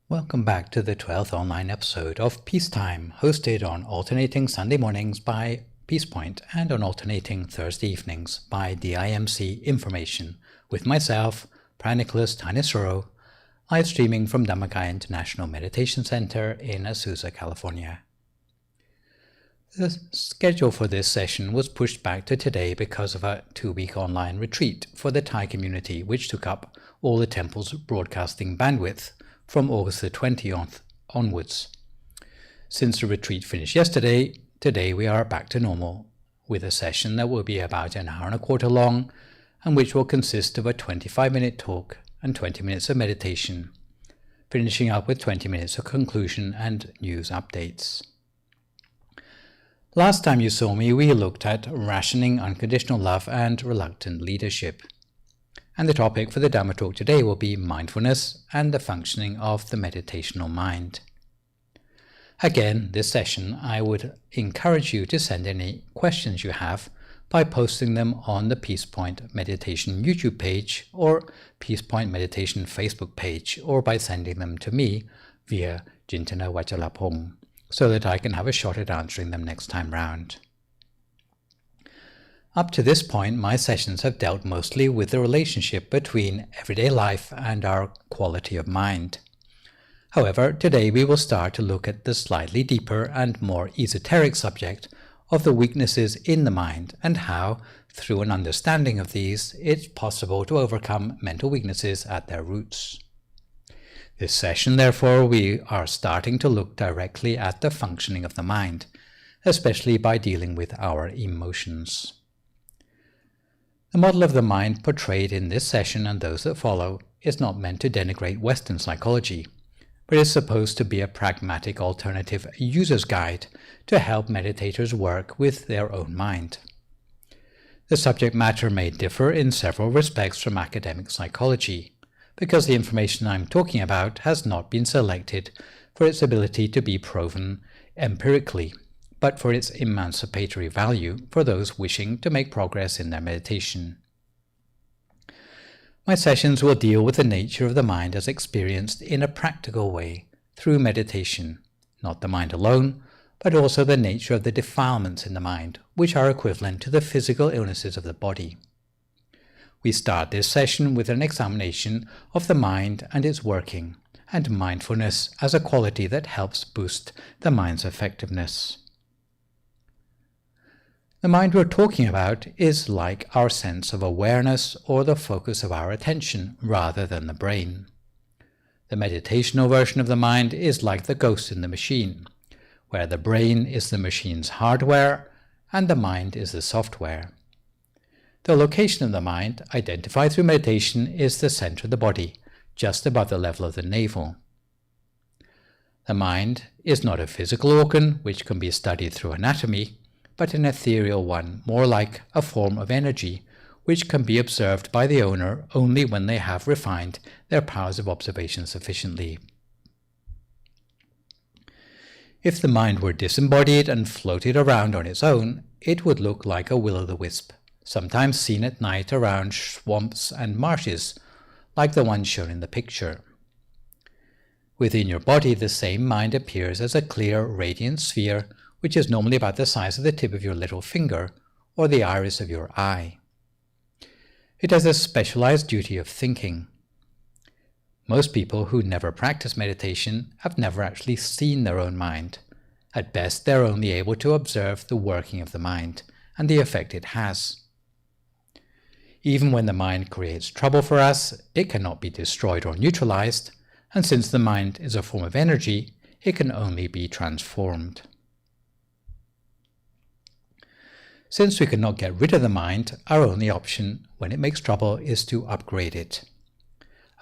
Welcome back to the 12th online episode of Peacetime, hosted on alternating Sunday mornings by Peace Point and on alternating Thursday evenings by DIMC Information, with myself, Phra Nicholas Thanissaro, live streaming from Dhamma International Meditation Center in Azusa, California. The schedule for this session was pushed back to today because of a 2-week online retreat for the Thai community, which took up all the temple's broadcasting bandwidth from August the 20th onwards. Since the retreat finished yesterday, today we are back to normal, with a session that will be about an hour and a quarter long, and which will consist of a 25-minute talk and 20 minutes of meditation, finishing up with 20 minutes of conclusion and news updates. Last time you saw me, we looked at rationing unconditional love and reluctant leadership. And the topic for the Dhamma talk today will be mindfulness and the functioning of the meditational mind. Again, this session, I would encourage you to send any questions you have by posting them on the Peace Point Meditation YouTube page or Peace Point Meditation Facebook page, or by sending them to me via Jintana Vachalapong, so that I can have a shot at answering them next time round. Up to this point, my sessions have dealt mostly with the relationship between everyday life and our quality of mind. However, today we will start to look at the slightly deeper and more esoteric subject of the weaknesses in the mind and how, through an understanding of these, it's possible to overcome mental weaknesses at their roots. This session, therefore, we are starting to look directly at the functioning of the mind, especially by dealing with our emotions. The model of the mind portrayed in this session and those that follow is not meant to denigrate Western psychology, but is supposed to be a pragmatic alternative user's guide to help meditators work with their own mind. The subject matter may differ in several respects from academic psychology, because the information I'm talking about has not been selected for its ability to be proven empirically, but for its emancipatory value for those wishing to make progress in their meditation. My sessions will deal with the nature of the mind as experienced in a practical way through meditation, not the mind alone, but also the nature of the defilements in the mind, which are equivalent to the physical illnesses of the body. We start this session with an examination of the mind and its working, and mindfulness as a quality that helps boost the mind's effectiveness. The mind we're talking about is like our sense of awareness or the focus of our attention rather than the brain. The meditational version of the mind is like the ghost in the machine, where the brain is the machine's hardware and the mind is the software. The location of the mind, identified through meditation, is the center of the body, just above the level of the navel. The mind is not a physical organ which can be studied through anatomy, but an ethereal one, more like a form of energy, which can be observed by the owner only when they have refined their powers of observation sufficiently. If the mind were disembodied and floated around on its own, it would look like a will-o'-the-wisp, sometimes seen at night around swamps and marshes, like the one shown in the picture. Within your body, the same mind appears as a clear, radiant sphere, which is normally about the size of the tip of your little finger or the iris of your eye. It has a specialized duty of thinking. Most people who never practice meditation have never actually seen their own mind. At best, they're only able to observe the working of the mind and the effect it has. Even when the mind creates trouble for us, it cannot be destroyed or neutralized, and since the mind is a form of energy, it can only be transformed. Since we cannot get rid of the mind, our only option when it makes trouble is to upgrade it.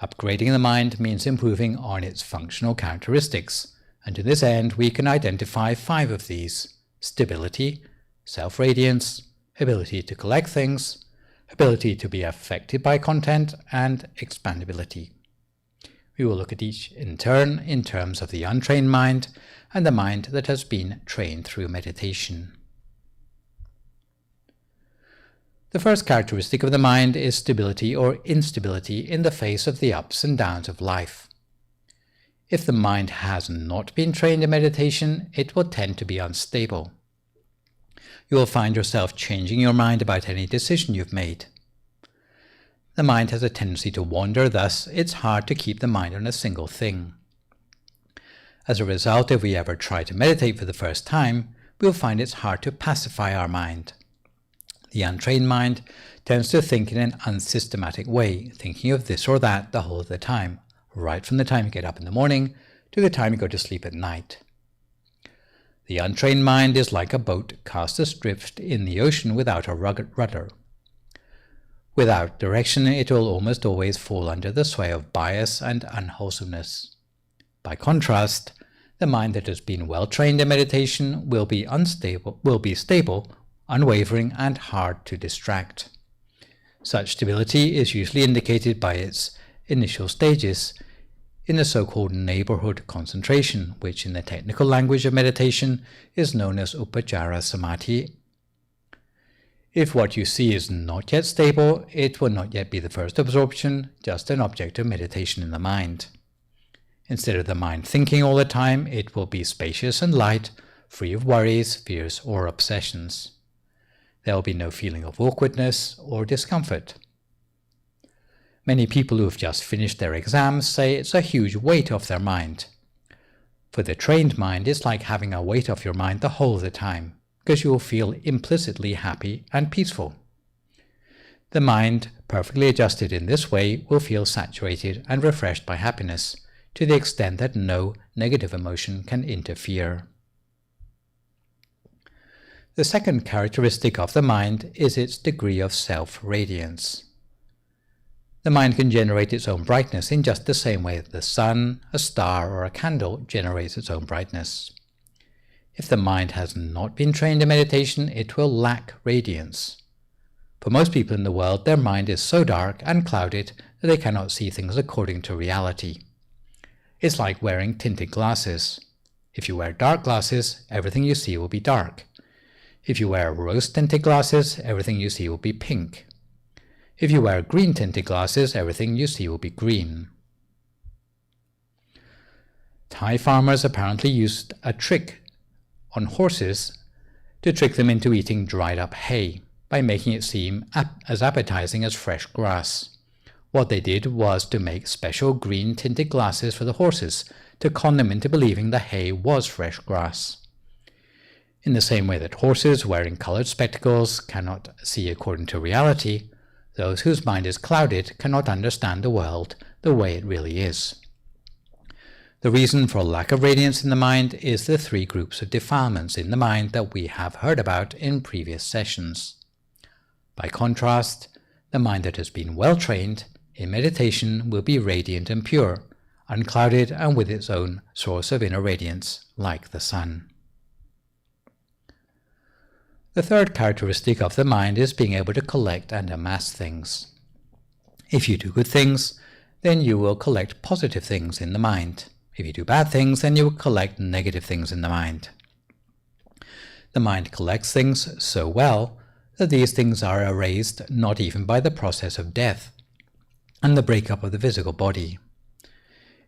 Upgrading the mind means improving on its functional characteristics, and to this end we can identify 5 of these: stability, self-radiance, ability to collect things, ability to be affected by content, and expandability. We will look at each in turn in terms of the untrained mind and the mind that has been trained through meditation. The first characteristic of the mind is stability or instability in the face of the ups and downs of life. If the mind has not been trained in meditation, it will tend to be unstable. You will find yourself changing your mind about any decision you've made. The mind has a tendency to wander, thus it's hard to keep the mind on a single thing. As a result, if we ever try to meditate for the first time, we'll find it's hard to pacify our mind. The untrained mind tends to think in an unsystematic way, thinking of this or that the whole of the time, right from the time you get up in the morning to the time you go to sleep at night. The untrained mind is like a boat cast adrift in the ocean without a rudder. Without direction, it will almost always fall under the sway of bias and unwholesomeness. By contrast, the mind that has been well trained in meditation will be stable, unwavering, and hard to distract. Such stability is usually indicated by its initial stages in the so-called neighborhood concentration, which in the technical language of meditation is known as Upajjhara Samadhi. If what you see is not yet stable, it will not yet be the first absorption, just an object of meditation in the mind. Instead of the mind thinking all the time, it will be spacious and light, free of worries, fears, or obsessions. There will be no feeling of awkwardness or discomfort. Many people who have just finished their exams say it's a huge weight off their mind. For the trained mind, it's like having a weight off your mind the whole of the time, because you will feel implicitly happy and peaceful. The mind, perfectly adjusted in this way, will feel saturated and refreshed by happiness, to the extent that no negative emotion can interfere. The second characteristic of the mind is its degree of self-radiance. The mind can generate its own brightness in just the same way that the sun, a star, or a candle generates its own brightness. If the mind has not been trained in meditation, it will lack radiance. For most people in the world, their mind is so dark and clouded that they cannot see things according to reality. It's like wearing tinted glasses. If you wear dark glasses, everything you see will be dark. If you wear rose-tinted glasses, everything you see will be pink. If you wear green-tinted glasses, everything you see will be green. Thai farmers apparently used a trick on horses to trick them into eating dried up hay by making it seem as appetizing as fresh grass. What they did was to make special green-tinted glasses for the horses to con them into believing the hay was fresh grass. In the same way that horses wearing colored spectacles cannot see according to reality, those whose mind is clouded cannot understand the world the way it really is. The reason for lack of radiance in the mind is the three groups of defilements in the mind that we have heard about in previous sessions. By contrast, the mind that has been well trained in meditation will be radiant and pure, unclouded and with its own source of inner radiance, like the sun. The third characteristic of the mind is being able to collect and amass things. If you do good things, then you will collect positive things in the mind. If you do bad things, then you will collect negative things in the mind. The mind collects things so well that these things are erased not even by the process of death and the breakup of the physical body.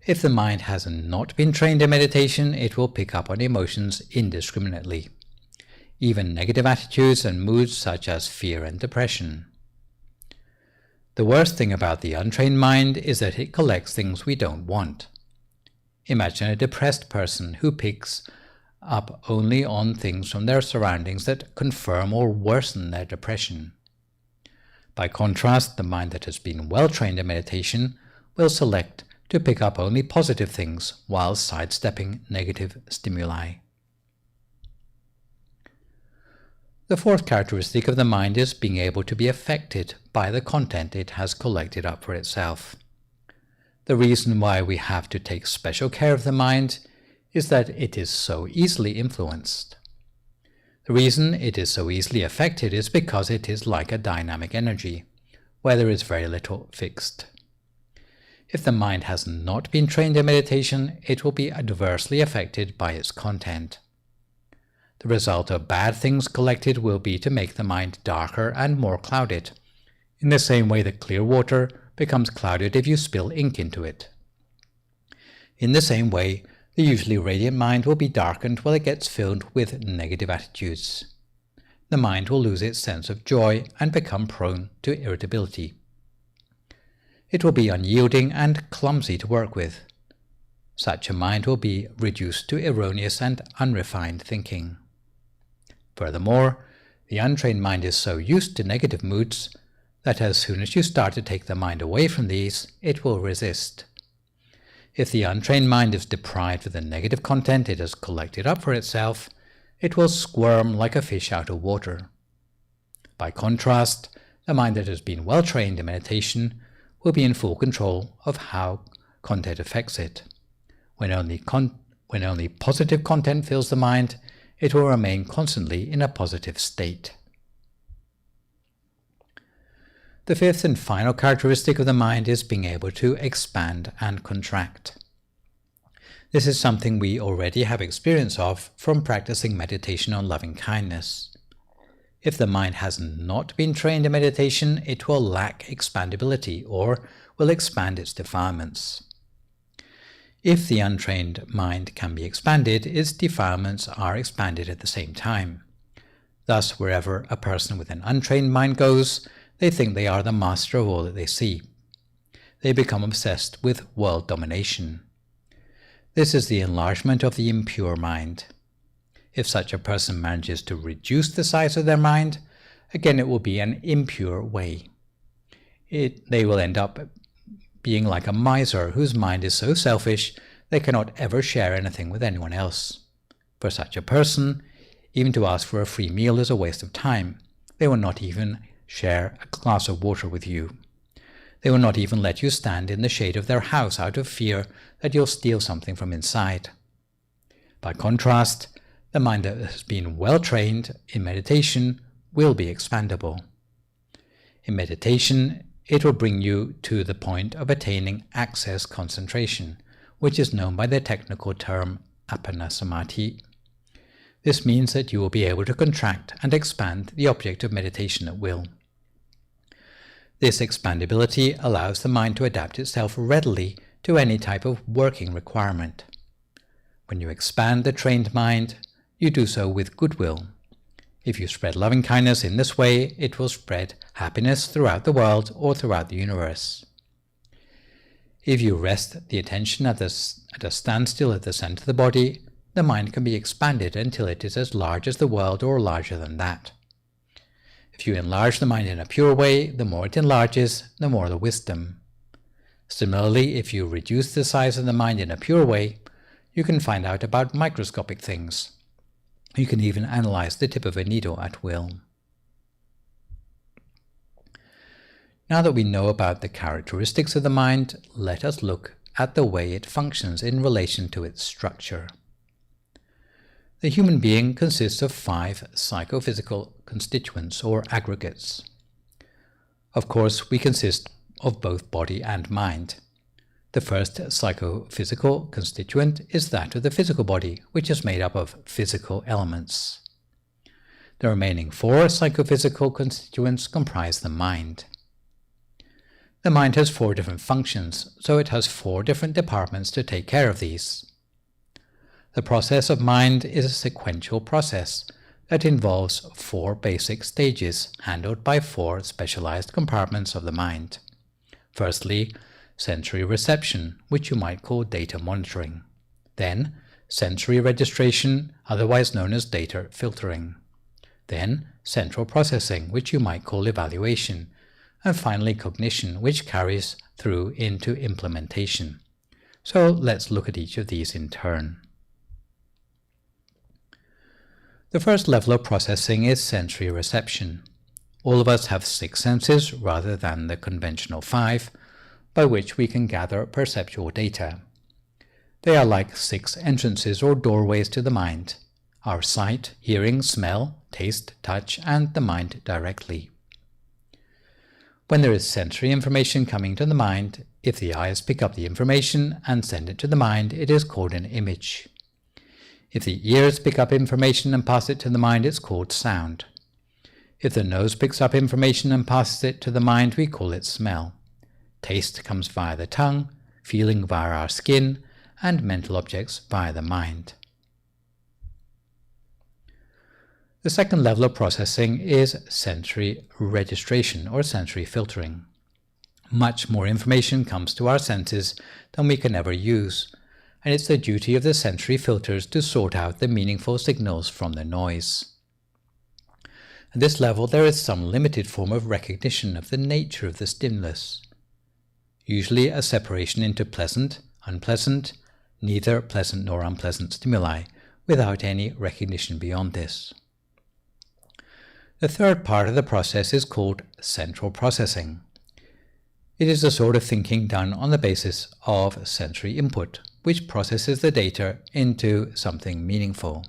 If the mind has not been trained in meditation, it will pick up on emotions indiscriminately, even negative attitudes and moods such as fear and depression. The worst thing about the untrained mind is that it collects things we don't want. Imagine a depressed person who picks up only on things from their surroundings that confirm or worsen their depression. By contrast, the mind that has been well trained in meditation will select to pick up only positive things while sidestepping negative stimuli. The fourth characteristic of the mind is being able to be affected by the content it has collected up for itself. The reason why we have to take special care of the mind is that it is so easily influenced. The reason it is so easily affected is because it is like a dynamic energy, where there is very little fixed. If the mind has not been trained in meditation, it will be adversely affected by its content. The result of bad things collected will be to make the mind darker and more clouded, in the same way that clear water becomes clouded if you spill ink into it. In the same way, the usually radiant mind will be darkened while it gets filled with negative attitudes. The mind will lose its sense of joy and become prone to irritability. It will be unyielding and clumsy to work with. Such a mind will be reduced to erroneous and unrefined thinking. Furthermore, the untrained mind is so used to negative moods that as soon as you start to take the mind away from these, it will resist. If the untrained mind is deprived of the negative content it has collected up for itself, it will squirm like a fish out of water. By contrast, the mind that has been well trained in meditation will be in full control of how content affects it. When only positive content fills the mind, it will remain constantly in a positive state. The fifth and final characteristic of the mind is being able to expand and contract. This is something we already have experience of from practicing meditation on loving kindness. If the mind has not been trained in meditation, it will lack expandability or will expand its defilements. If the untrained mind can be expanded, its defilements are expanded at the same time. Thus, wherever a person with an untrained mind goes, they think they are the master of all that they see. They become obsessed with world domination. This is the enlargement of the impure mind. If such a person manages to reduce the size of their mind, again it will be an impure way. They will end up being like a miser whose mind is so selfish they cannot ever share anything with anyone else. For such a person, even to ask for a free meal is a waste of time. They will not even share a glass of water with you. They will not even let you stand in the shade of their house out of fear that you'll steal something from inside. By contrast, the mind that has been well trained in meditation will be expandable. In meditation, it will bring you to the point of attaining access concentration, which is known by the technical term apanasamadhi. This means that you will be able to contract and expand the object of meditation at will. This expandability allows the mind to adapt itself readily to any type of working requirement. When you expand the trained mind, you do so with goodwill. If you spread loving kindness in this way, it will spread happiness throughout the world or throughout the universe. If you rest the attention at a standstill at the center of the body, the mind can be expanded until it is as large as the world or larger than that. If you enlarge the mind in a pure way, the more it enlarges, the more the wisdom. Similarly, if you reduce the size of the mind in a pure way, you can find out about microscopic things. You can even analyze the tip of a needle at will. Now that we know about the characteristics of the mind, let us look at the way it functions in relation to its structure. The human being consists of 5 psychophysical constituents or aggregates. Of course, we consist of both body and mind. The first psychophysical constituent is that of the physical body, which is made up of physical elements. The remaining 4 psychophysical constituents comprise the mind. The mind has 4 different functions, so it has 4 different departments to take care of these. The process of mind is a sequential process that involves 4 basic stages handled by 4 specialized compartments of the mind. Firstly, sensory reception, which you might call data monitoring. Then, sensory registration, otherwise known as data filtering. Then, central processing, which you might call evaluation. And finally, cognition, which carries through into implementation. So let's look at each of these in turn. The first level of processing is sensory reception. All of us have 6 senses rather than the conventional 5, by which we can gather perceptual data. They are like 6 entrances or doorways to the mind: our sight, hearing, smell, taste, touch, and the mind directly. When there is sensory information coming to the mind, if the eyes pick up the information and send it to the mind, it is called an image. If the ears pick up information and pass it to the mind, it's called sound. If the nose picks up information and passes it to the mind, we call it smell. Taste comes via the tongue, feeling via our skin, and mental objects via the mind. The second level of processing is sensory registration or sensory filtering. Much more information comes to our senses than we can ever use, and it's the duty of the sensory filters to sort out the meaningful signals from the noise. At this level, there is some limited form of recognition of the nature of the stimulus, usually a separation into pleasant, unpleasant, neither pleasant nor unpleasant stimuli, without any recognition beyond this. The third part of the process is called central processing. It is the sort of thinking done on the basis of sensory input, which processes the data into something meaningful.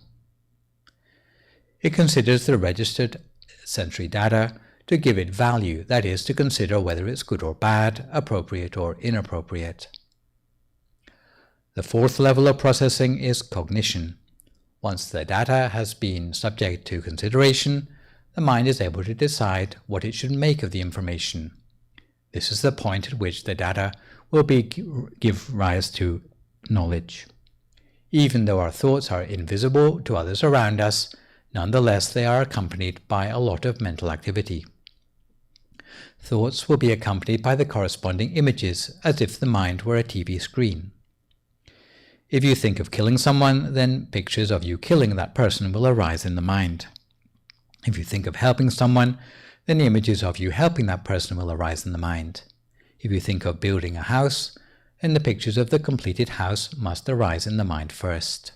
It considers the registered sensory data to give it value, that is, to consider whether it's good or bad, appropriate or inappropriate. The fourth level of processing is cognition. Once the data has been subject to consideration, the mind is able to decide what it should make of the information. This is the point at which the data will give rise to knowledge. Even though our thoughts are invisible to others around us, nonetheless they are accompanied by a lot of mental activity. Thoughts will be accompanied by the corresponding images, as if the mind were a TV screen. If you think of killing someone, then pictures of you killing that person will arise in the mind. If you think of helping someone, then images of you helping that person will arise in the mind. If you think of building a house, then the pictures of the completed house must arise in the mind first.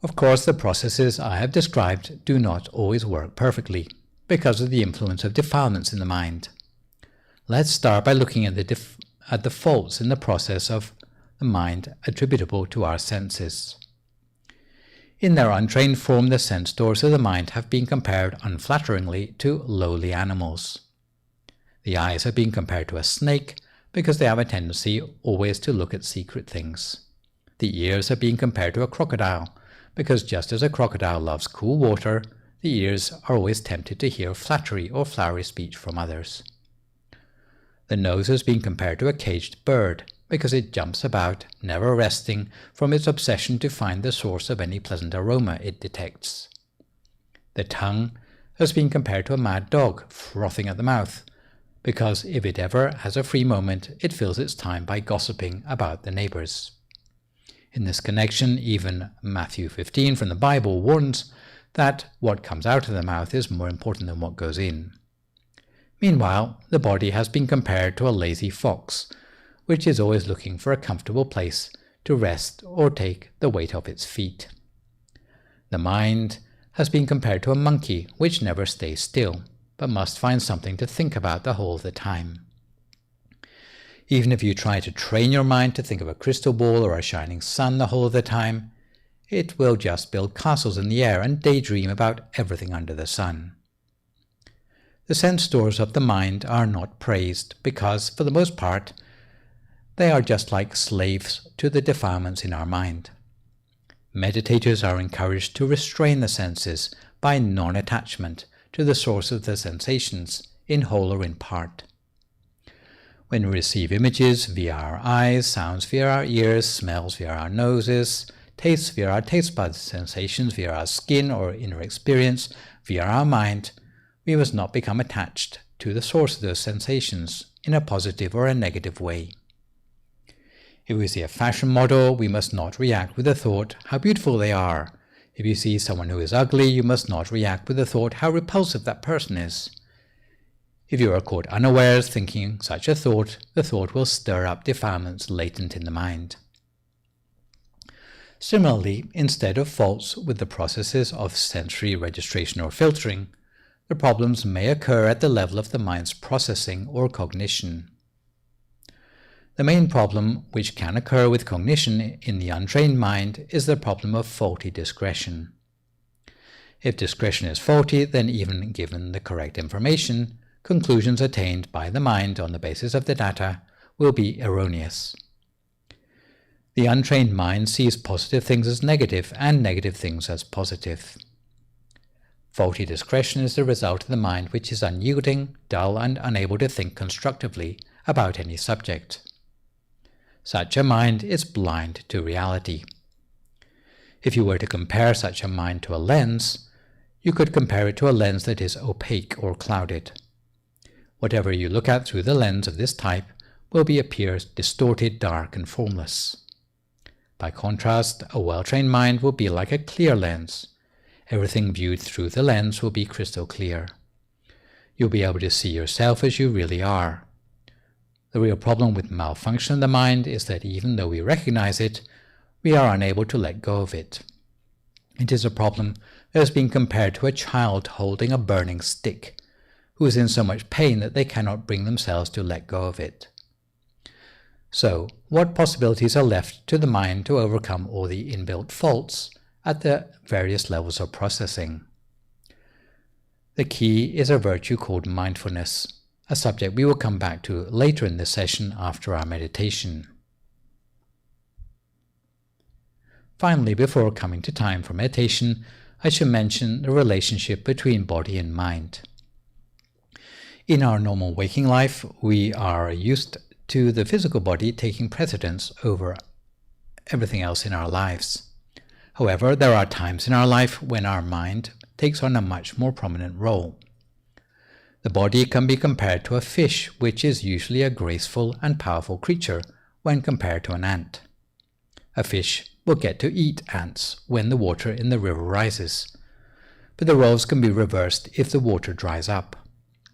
Of course, the processes I have described do not always work perfectly, because of the influence of defilements in the mind. Let's start by looking at the faults in the process of the mind attributable to our senses. In their untrained form, the sense doors of the mind have been compared unflatteringly to lowly animals. The eyes have been compared to a snake because they have a tendency always to look at secret things. The ears have been compared to a crocodile because just as a crocodile loves cool water, the ears are always tempted to hear flattery or flowery speech from others. The nose has been compared to a caged bird because it jumps about, never resting from its obsession to find the source of any pleasant aroma it detects. The tongue has been compared to a mad dog frothing at the mouth, because if it ever has a free moment, it fills its time by gossiping about the neighbors. In this connection, even Matthew 15 from the Bible warns that what comes out of the mouth is more important than what goes in. Meanwhile, the body has been compared to a lazy fox, which is always looking for a comfortable place to rest or take the weight off its feet. The mind has been compared to a monkey, which never stays still, but must find something to think about the whole of the time. Even if you try to train your mind to think of a crystal ball or a shining sun the whole of the time, it will just build castles in the air and daydream about everything under the sun. The sense doors of the mind are not praised because, for the most part, they are just like slaves to the defilements in our mind. Meditators are encouraged to restrain the senses by non-attachment to the source of the sensations, in whole or in part. When we receive images via our eyes, sounds via our ears, smells via our noses, tastes via our taste buds, sensations via our skin or inner experience via our mind, we must not become attached to the source of those sensations in a positive or a negative way. If we see a fashion model, we must not react with the thought, how beautiful they are. If you see someone who is ugly, you must not react with the thought, how repulsive that person is. If you are caught unawares thinking such a thought, the thought will stir up defilements latent in the mind. Similarly, instead of faults with the processes of sensory registration or filtering, the problems may occur at the level of the mind's processing or cognition. The main problem which can occur with cognition in the untrained mind is the problem of faulty discretion. If discretion is faulty, then even given the correct information, conclusions attained by the mind on the basis of the data will be erroneous. The untrained mind sees positive things as negative and negative things as positive. Faulty discretion is the result of the mind which is unyielding, dull, and unable to think constructively about any subject. Such a mind is blind to reality. If you were to compare such a mind to a lens, you could compare it to a lens that is opaque or clouded. Whatever you look at through the lens of this type will appear distorted, dark, and formless. By contrast, a well-trained mind will be like a clear lens. Everything viewed through the lens will be crystal clear. You'll be able to see yourself as you really are. The real problem with malfunction of the mind is that even though we recognize it, we are unable to let go of it. It is a problem that has been compared to a child holding a burning stick, who is in so much pain that they cannot bring themselves to let go of it. So, what possibilities are left to the mind to overcome all the inbuilt faults at the various levels of processing? The key is a virtue called mindfulness, a subject we will come back to later in this session after our meditation. Finally, before coming to time for meditation, I should mention the relationship between body and mind. In our normal waking life, we are used to the physical body taking precedence over everything else in our lives. However, there are times in our life when our mind takes on a much more prominent role. The body can be compared to a fish, which is usually a graceful and powerful creature when compared to an ant. A fish will get to eat ants when the water in the river rises, but the roles can be reversed if the water dries up.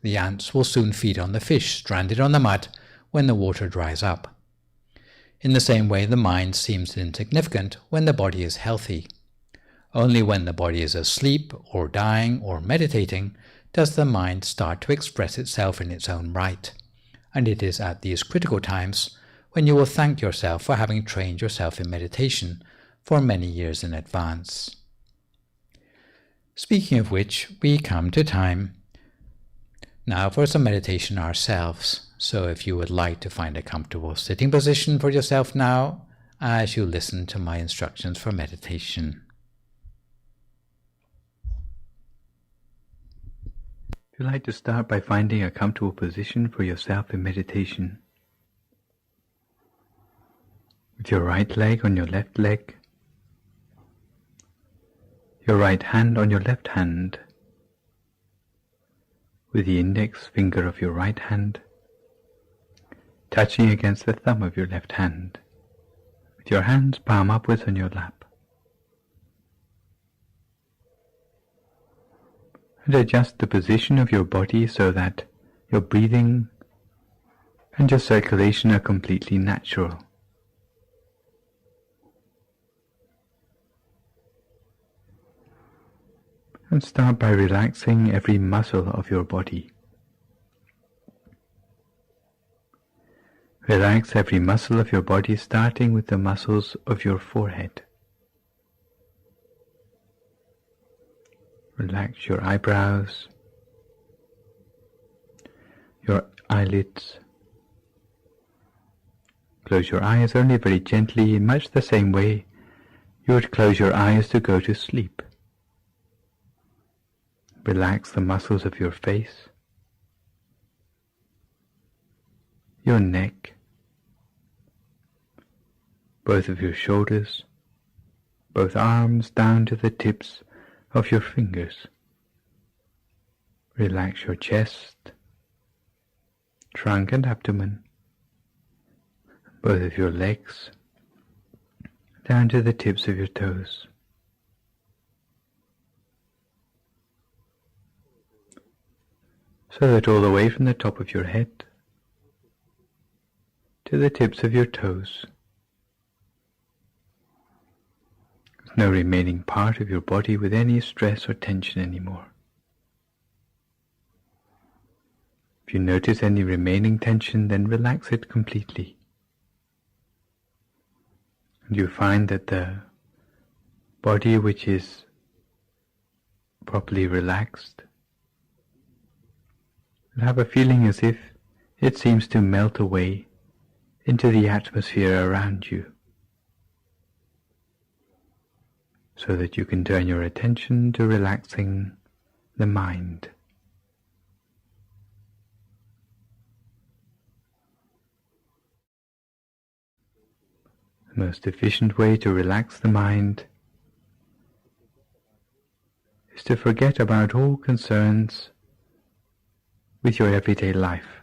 The ants will soon feed on the fish stranded on the mud when the water dries up. In the same way, the mind seems insignificant when the body is healthy. Only when the body is asleep or dying or meditating does the mind start to express itself in its own right, and it is at these critical times when you will thank yourself for having trained yourself in meditation for many years in advance. Speaking of which, we come to time now for some meditation ourselves. So if you would like to find a comfortable sitting position for yourself now as you listen to my instructions for meditation. If you'd like to start by finding a comfortable position for yourself in meditation, with your right leg on your left leg, your right hand on your left hand, with the index finger of your right hand touching against the thumb of your left hand, with your hands palm upwards on your lap. And adjust the position of your body so that your breathing and your circulation are completely natural. And start by relaxing every muscle of your body. Relax every muscle of your body, starting with the muscles of your forehead. Relax your eyebrows, your eyelids. Close your eyes only very gently, in much the same way you would close your eyes to go to sleep. Relax the muscles of your face, your neck, both of your shoulders, both arms down to the tips of your fingers. Relax your chest, trunk and abdomen, both of your legs, down to the tips of your toes. So that all the way from the top of your head to the tips of your toes, there's no remaining part of your body with any stress or tension anymore. If you notice any remaining tension, then relax it completely. And you find that the body which is properly relaxed will have a feeling as if it seems to melt away into the atmosphere around you, so that you can turn your attention to relaxing the mind. The most efficient way to relax the mind is to forget about all concerns with your everyday life.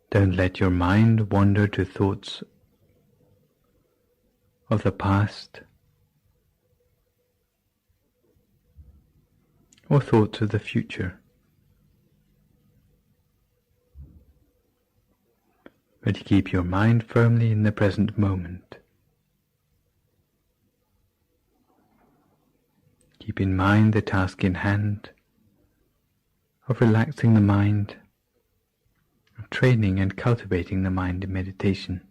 Don't let your mind wander to thoughts of the past or thoughts of the future, but keep your mind firmly in the present moment. Keep in mind the task in hand of relaxing the mind, of training and cultivating the mind in meditation,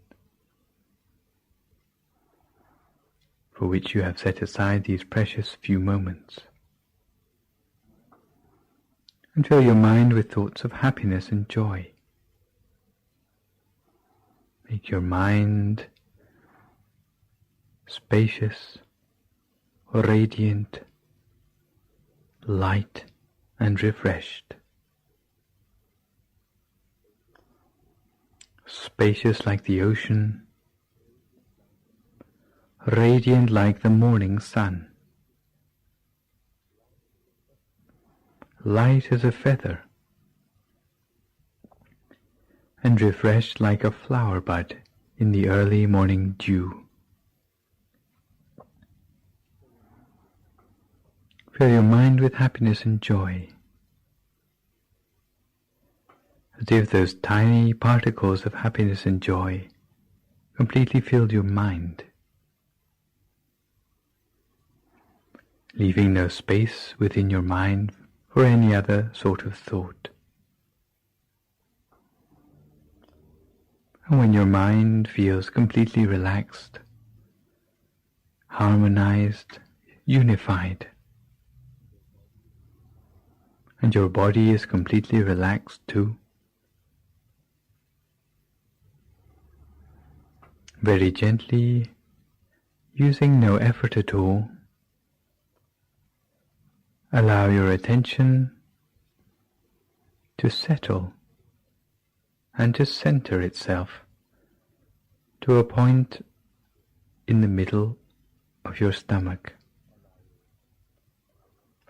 for which you have set aside these precious few moments. And fill your mind with thoughts of happiness and joy. Make your mind spacious, radiant, light and refreshed. Spacious like the ocean, radiant like the morning sun, light as a feather, and refreshed like a flower bud in the early morning dew. Fill your mind with happiness and joy, as if those tiny particles of happiness and joy completely filled your mind, leaving no space within your mind for any other sort of thought. And when your mind feels completely relaxed, harmonized, unified, and your body is completely relaxed too, very gently, using no effort at all, allow your attention to settle and to center itself to a point in the middle of your stomach.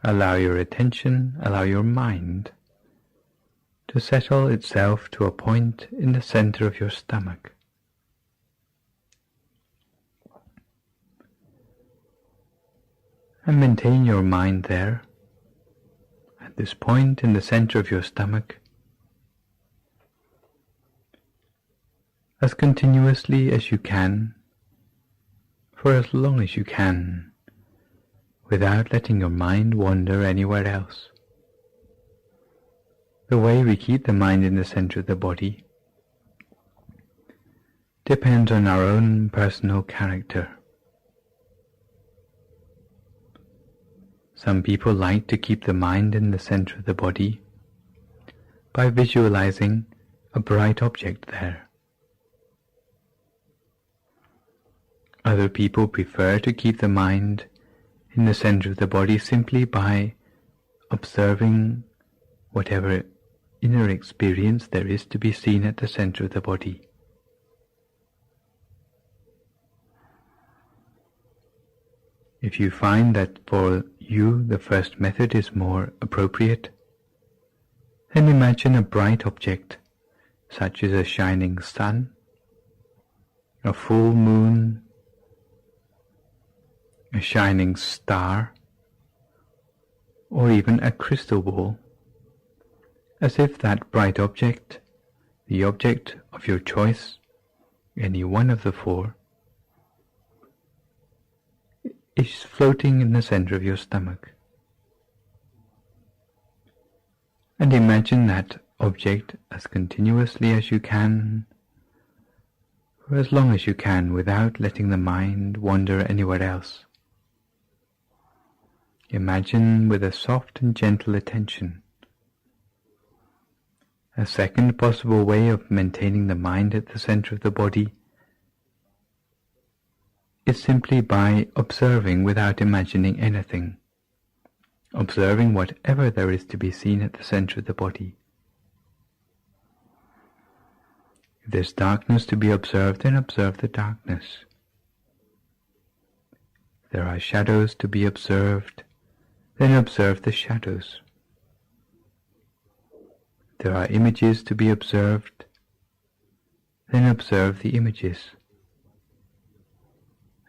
Allow your attention, allow your mind to settle itself to a point in the center of your stomach. And maintain your mind there, at this point in the center of your stomach, as continuously as you can, for as long as you can, without letting your mind wander anywhere else. The way we keep the mind in the center of the body depends on our own personal character. Some people like to keep the mind in the center of the body by visualizing a bright object there. Other people prefer to keep the mind in the center of the body simply by observing whatever inner experience there is to be seen at the center of the body. If you find that for you the first method is more appropriate, then imagine a bright object, such as a shining sun, a full moon, a shining star, or even a crystal ball, as if that bright object, the object of your choice, any one of the four, is floating in the center of your stomach. And imagine that object as continuously as you can, for as long as you can, without letting the mind wander anywhere else. Imagine with a soft and gentle attention. A second possible way of maintaining the mind at the center of the body is simply by observing without imagining anything, observing whatever there is to be seen at the center of the body. If there's darkness to be observed, then observe the darkness. If there are shadows to be observed, then observe the shadows. If there are images to be observed, then observe the images.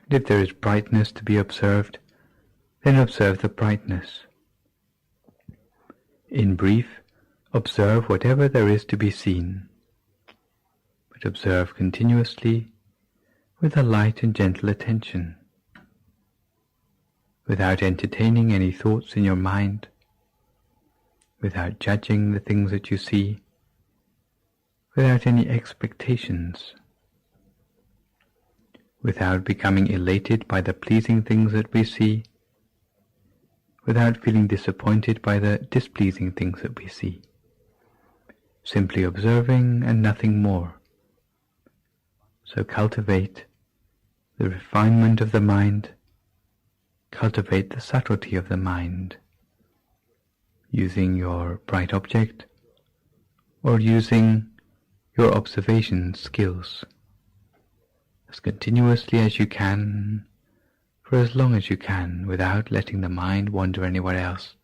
And if there is brightness to be observed, then observe the brightness. In brief, observe whatever there is to be seen, but observe continuously with a light and gentle attention, without entertaining any thoughts in your mind, without judging the things that you see, without any expectations, without becoming elated by the pleasing things that we see, without feeling disappointed by the displeasing things that we see. Simply observing and nothing more. So cultivate the refinement of the mind, cultivate the subtlety of the mind, using your bright object or using your observation skills, as continuously as you can, for as long as you can, without letting the mind wander anywhere else.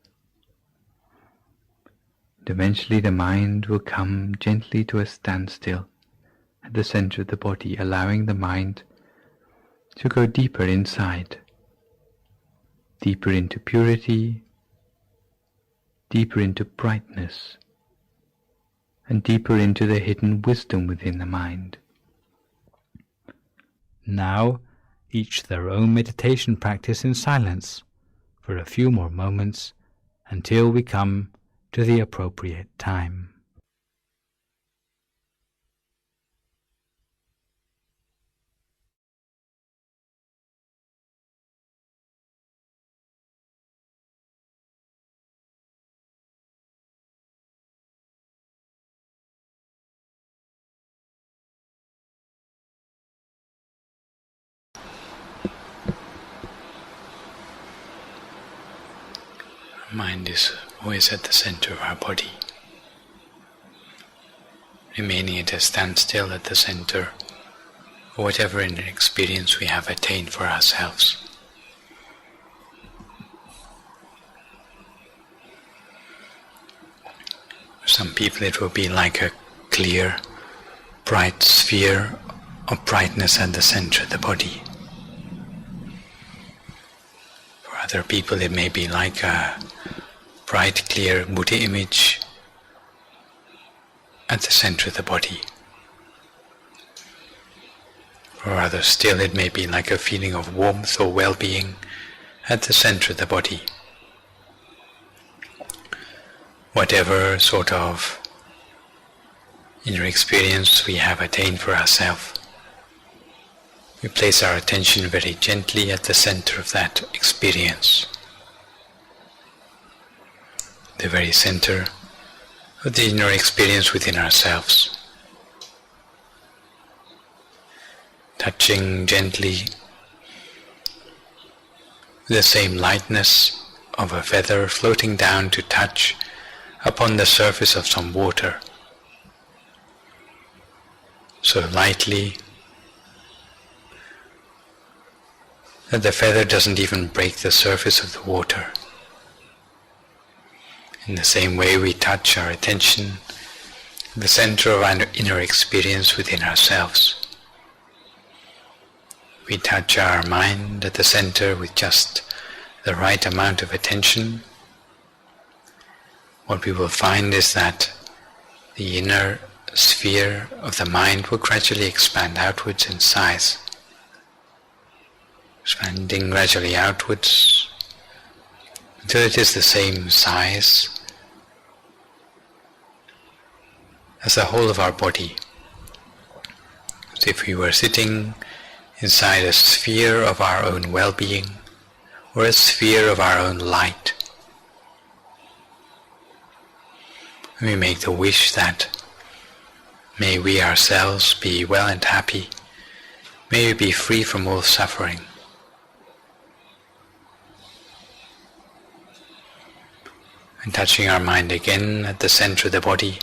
And eventually the mind will come gently to a standstill at the center of the body, allowing the mind to go deeper inside, deeper into purity, deeper into brightness, and deeper into the hidden wisdom within the mind. Now, each their own meditation practice in silence for a few more moments until we come to the appropriate time. Mind is always at the center of our body, remaining at a standstill at the center of whatever inner experience we have attained for ourselves. For some people it will be like a clear, bright sphere of brightness at the center of the body. For other people it may be like a bright, clear Buddha image at the center of the body. For others still it may be like a feeling of warmth or well-being at the center of the body. Whatever sort of inner experience we have attained for ourselves, we place our attention very gently at the center of that experience, the very center of the inner experience within ourselves, touching gently the same lightness of a feather floating down to touch upon the surface of some water, so lightly that the feather doesn't even break the surface of the water. In the same way we touch our attention at the center of our inner experience within ourselves. We touch our mind at the center with just the right amount of attention. What we will find is that the inner sphere of the mind will gradually expand outwards in size, expanding gradually outwards until it is the same size as the whole of our body, as if we were sitting inside a sphere of our own well-being or a sphere of our own light. We make the wish that may we ourselves be well and happy, may we be free from all suffering. And touching our mind again at the center of the body,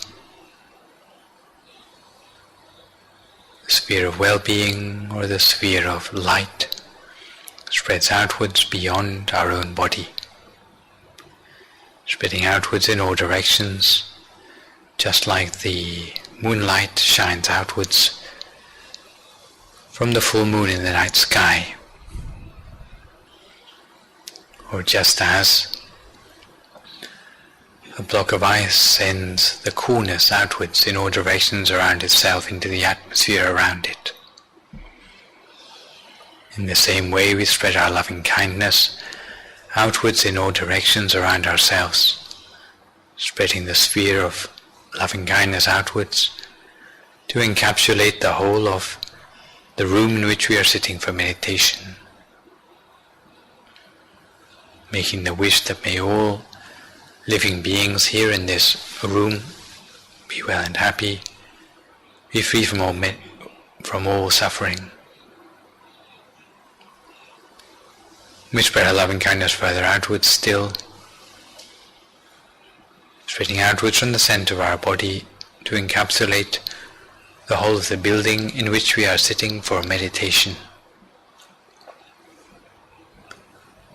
sphere of well-being or the sphere of light spreads outwards beyond our own body, spreading outwards in all directions, just like the moonlight shines outwards from the full moon in the night sky, or just as a block of ice sends the coolness outwards in all directions around itself into the atmosphere around it. In the same way, we spread our loving kindness outwards in all directions around ourselves, spreading the sphere of loving kindness outwards to encapsulate the whole of the room in which we are sitting for meditation, making the wish that may all living beings here in this room be well and happy, be free from all suffering. We spread our loving kindness further outwards still, spreading outwards from the center of our body to encapsulate the whole of the building in which we are sitting for meditation.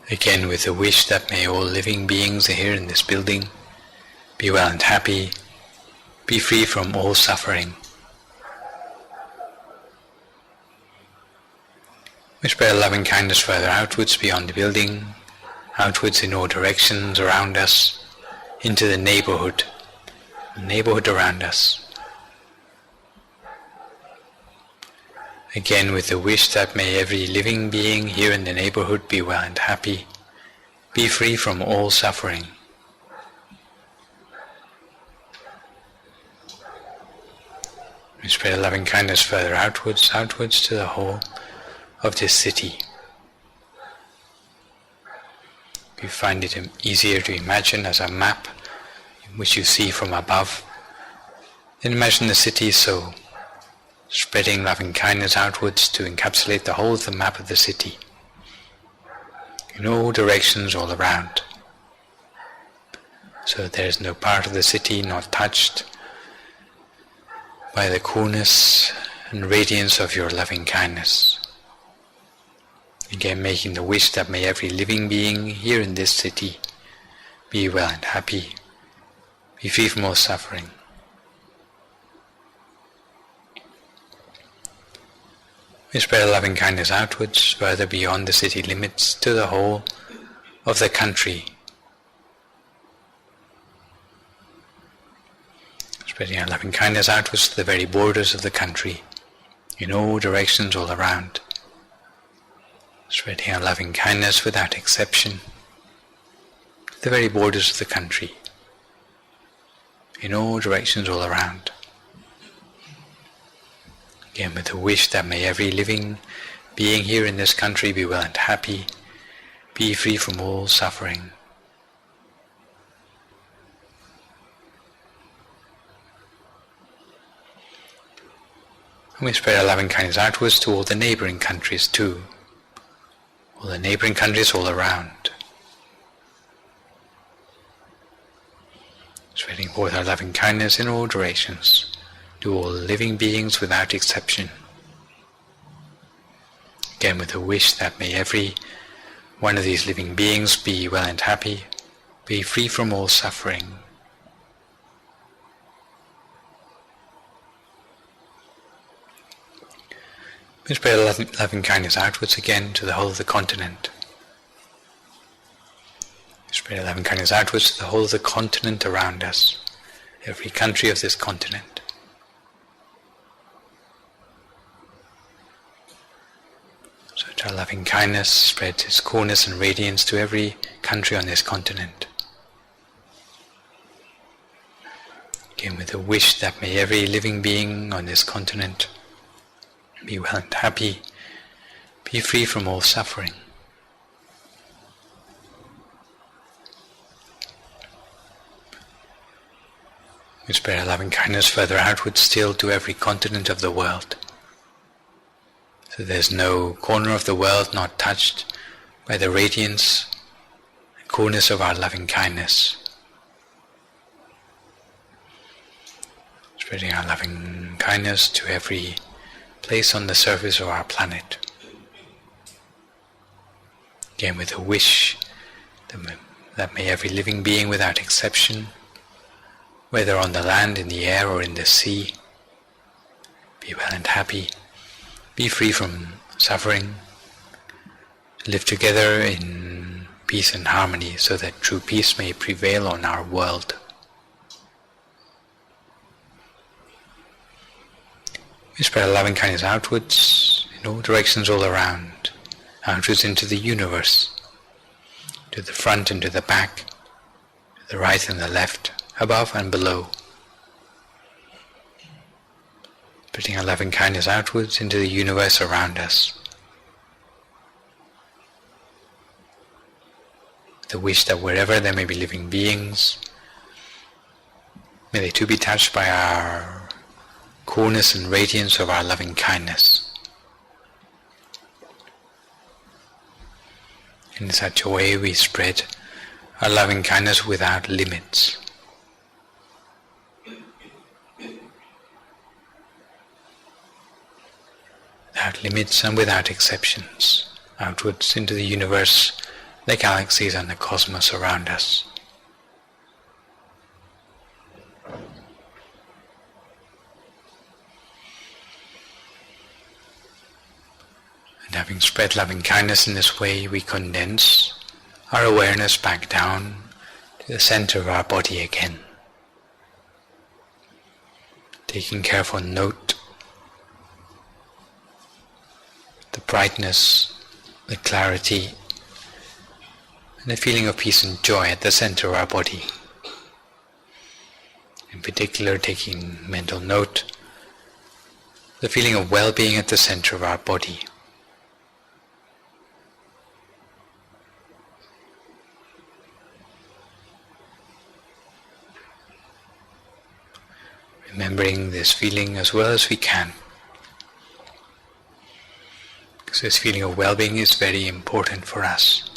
Again, with the wish that may all living beings here in this building be well and happy, be free from all suffering. We spread loving kindness further outwards beyond the building, outwards in all directions around us, into the neighborhood around us. Again, with the wish that may every living being here in the neighborhood be well and happy, be free from all suffering. We spread loving kindness further outwards to the whole of this city. If you find it easier to imagine as a map which you see from above, then imagine the city so, spreading loving kindness outwards to encapsulate the whole of the map of the city, in all directions all around, so that there is no part of the city not touched by the coolness and radiance of your loving kindness. Again, making the wish that may every living being here in this city be well and happy, be free from all suffering. We spread loving kindness outwards, further beyond the city limits, to the whole of the country. Spreading our loving kindness outwards to the very borders of the country, in all directions all around. Spreading our loving kindness without exception to the very borders of the country, in all directions all around. Again, with the wish that may every living being here in this country be well and happy, be free from all suffering. And we spread our loving kindness outwards to all the neighboring countries too, all the neighboring countries all around. Spreading forth our loving kindness in all directions, to all living beings without exception. Again, with a wish that may every one of these living beings be well and happy, be free from all suffering. We spread loving kindness outwards again to the whole of the continent. We spread loving kindness outwards to the whole of the continent around us, every country of this continent. So that our loving kindness spreads its coolness and radiance to every country on this continent. Again, with a wish that may every living being on this continent be well and happy, be free from all suffering. We spread our loving kindness further outwards still to every continent of the world. So there's no corner of the world not touched by the radiance and coolness of our loving kindness. Spreading our loving kindness to every place on the surface of our planet. Again, with a wish that may every living being without exception, whether on the land, in the air, or in the sea, be well and happy, be free from suffering, live together in peace and harmony so that true peace may prevail on our world. We spread our loving kindness outwards in all directions all around, outwards into the universe, to the front and to the back, to the right and the left, above and below. Spreading our loving kindness outwards into the universe around us. The wish that wherever there may be living beings, may they too be touched by our coolness and radiance of our loving kindness. In such a way we spread our loving kindness without limits. Without limits and without exceptions, outwards into the universe, the galaxies and the cosmos around us. And having spread loving kindness in this way, we condense our awareness back down to the center of our body again, taking careful note of the brightness, the clarity, and the feeling of peace and joy at the center of our body. In particular, taking mental note of the feeling of well-being at the center of our body. Remembering this feeling as well as we can, because this feeling of well-being is very important for us.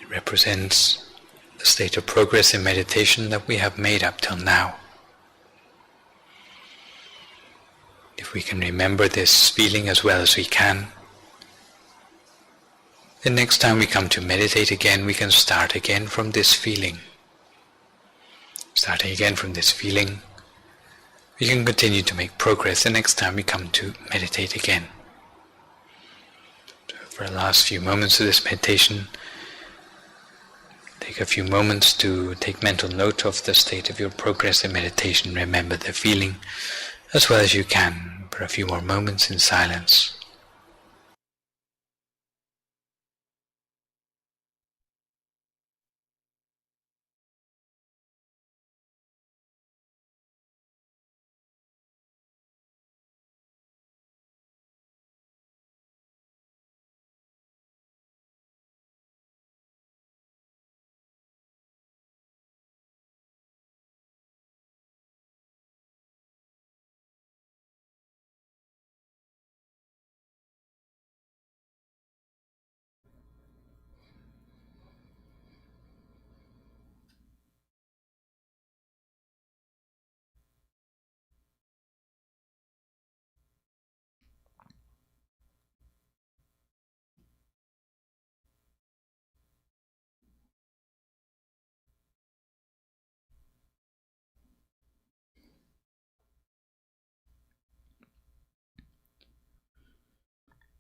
It represents the state of progress in meditation that we have made up till now. If we can remember this feeling as well as we can, then next time we come to meditate again, we can start again from this feeling. Starting again from this feeling, we can continue to make progress the next time we come to meditate again. So for the last few moments of this meditation, take a few moments to take mental note of the state of your progress in meditation. Remember the feeling as well as you can for a few more moments in silence.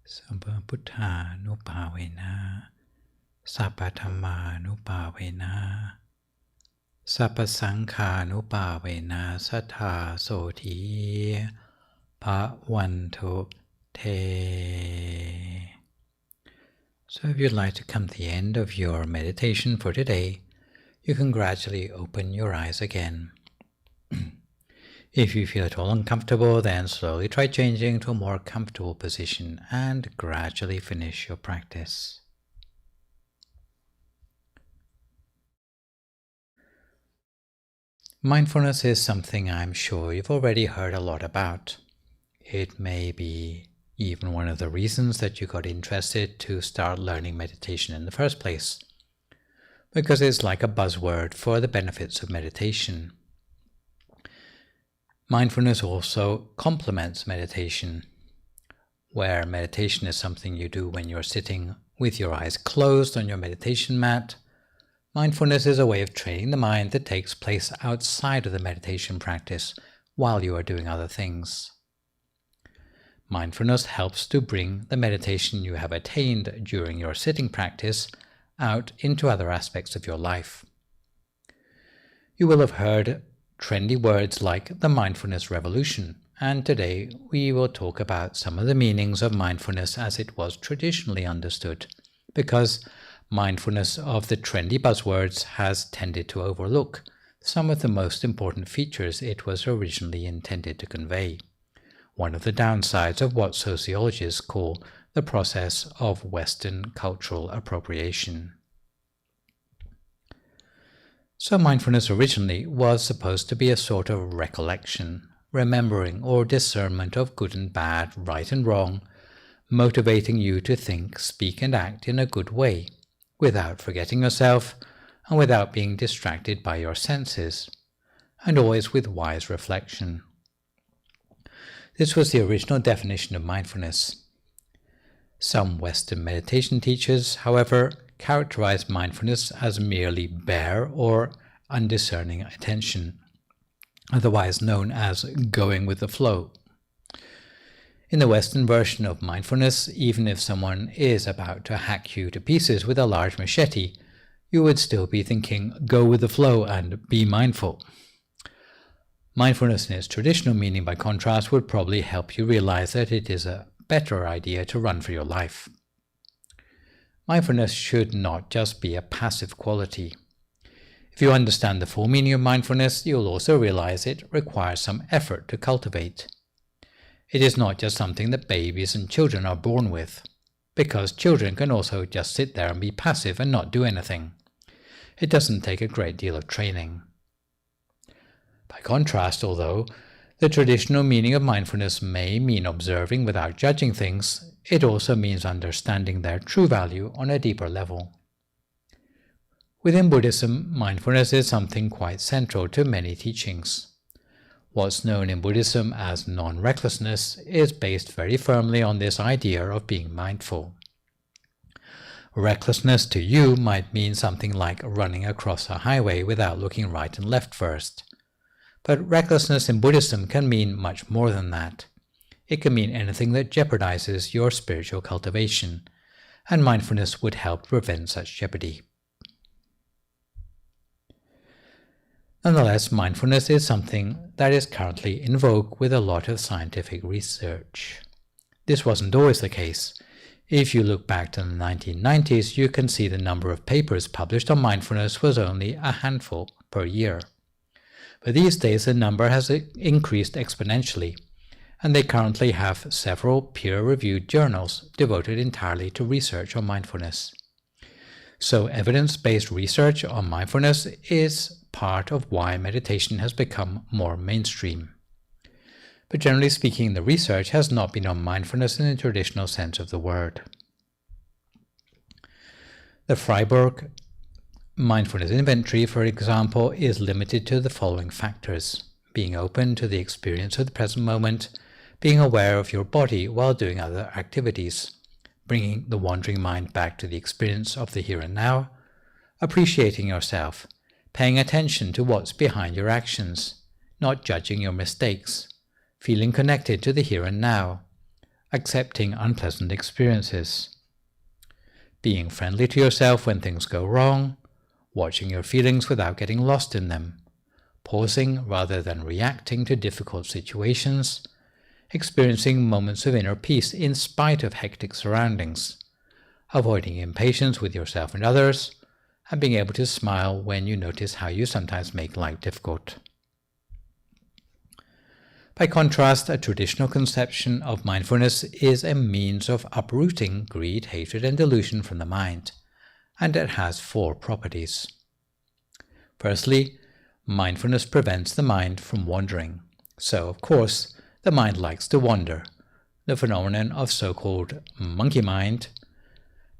Sabba Buddhanupavena, Sabba Dhammanupavena, Sabba Sankhanupavena, Sattha Soti Bhavantu Te. So if you'd like to come to the end of your meditation for today, you can gradually open your eyes again. If you feel at all uncomfortable, then slowly try changing to a more comfortable position and gradually finish your practice. Mindfulness is something I'm sure you've already heard a lot about. It may be even one of the reasons that you got interested to start learning meditation in the first place, because it's like a buzzword for the benefits of meditation. Mindfulness also complements meditation. Where meditation is something you do when you're sitting with your eyes closed on your meditation mat, mindfulness is a way of training the mind that takes place outside of the meditation practice while you are doing other things. Mindfulness helps to bring the meditation you have attained during your sitting practice out into other aspects of your life. You will have heard trendy words like the mindfulness revolution, and today we will talk about some of the meanings of mindfulness as it was traditionally understood, because mindfulness of the trendy buzzwords has tended to overlook some of the most important features it was originally intended to convey. One of the downsides of what sociologists call the process of Western cultural appropriation. So mindfulness originally was supposed to be a sort of recollection, remembering or discernment of good and bad, right and wrong, motivating you to think, speak and act in a good way, without forgetting yourself and without being distracted by your senses, and always with wise reflection. This was the original definition of mindfulness. Some Western meditation teachers, however, characterize mindfulness as merely bare or undiscerning attention, otherwise known as going with the flow. In the Western version of mindfulness, even if someone is about to hack you to pieces with a large machete, you would still be thinking, go with the flow and be mindful. Mindfulness in its traditional meaning, by contrast, would probably help you realize that it is a better idea to run for your life. Mindfulness should not just be a passive quality. If you understand the full meaning of mindfulness, you'll also realize it requires some effort to cultivate. It is not just something that babies and children are born with, because children can also just sit there and be passive and not do anything. It doesn't take a great deal of training. By contrast, although the traditional meaning of mindfulness may mean observing without judging things, it also means understanding their true value on a deeper level. Within Buddhism, mindfulness is something quite central to many teachings. What's known in Buddhism as non-recklessness is based very firmly on this idea of being mindful. Recklessness to you might mean something like running across a highway without looking right and left first. But recklessness in Buddhism can mean much more than that. It can mean anything that jeopardizes your spiritual cultivation, and mindfulness would help prevent such jeopardy. Nonetheless, mindfulness is something that is currently in vogue with a lot of scientific research. This wasn't always the case. If you look back to the 1990s, you can see the number of papers published on mindfulness was only a handful per year. But these days the number has increased exponentially, and they currently have several peer-reviewed journals devoted entirely to research on mindfulness. So evidence-based research on mindfulness is part of why meditation has become more mainstream. But generally speaking, the research has not been on mindfulness in the traditional sense of the word. The Freiburg Mindfulness Inventory, for example, is limited to the following factors: being open to the experience of the present moment, being aware of your body while doing other activities, bringing the wandering mind back to the experience of the here and now, appreciating yourself, paying attention to what's behind your actions, not judging your mistakes, feeling connected to the here and now, accepting unpleasant experiences, being friendly to yourself when things go wrong, watching your feelings without getting lost in them, pausing rather than reacting to difficult situations, experiencing moments of inner peace in spite of hectic surroundings, avoiding impatience with yourself and others, and being able to smile when you notice how you sometimes make life difficult. By contrast, a traditional conception of mindfulness is a means of uprooting greed, hatred, and delusion from the mind, and it has 4 properties. Firstly, mindfulness prevents the mind from wandering. So, of course, the mind likes to wander, the phenomenon of so-called monkey mind.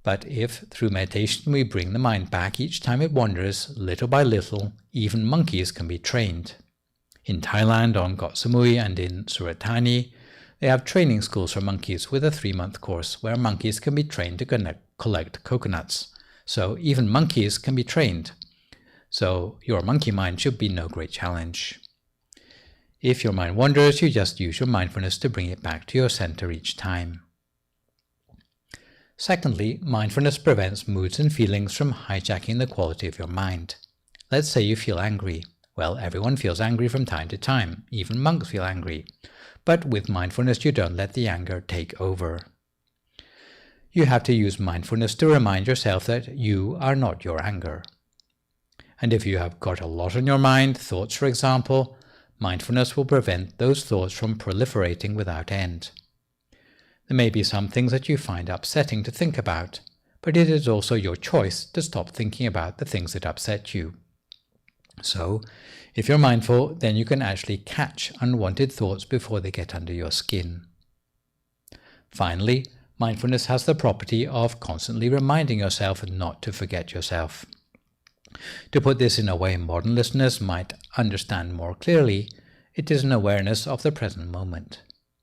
But if, through meditation, we bring the mind back each time it wanders, little by little, even monkeys can be trained. In Thailand, on Koh Samui, and in Surat Thani, they have training schools for monkeys with a 3-month course where monkeys can be trained to collect coconuts. So even monkeys can be trained. So your monkey mind should be no great challenge. If your mind wanders, you just use your mindfulness to bring it back to your center each time. Secondly, mindfulness prevents moods and feelings from hijacking the quality of your mind. Let's say you feel angry. Well, everyone feels angry from time to time. Even monks feel angry. But with mindfulness, you don't let the anger take over. You have to use mindfulness to remind yourself that you are not your anger. And if you have got a lot on your mind, thoughts for example, mindfulness will prevent those thoughts from proliferating without end. There may be some things that you find upsetting to think about, but it is also your choice to stop thinking about the things that upset you. So, if you're mindful, then you can actually catch unwanted thoughts before they get under your skin. Finally, mindfulness has the property of constantly reminding yourself not to forget yourself. To put this in a way modern listeners might understand more clearly, it is an awareness of the present moment.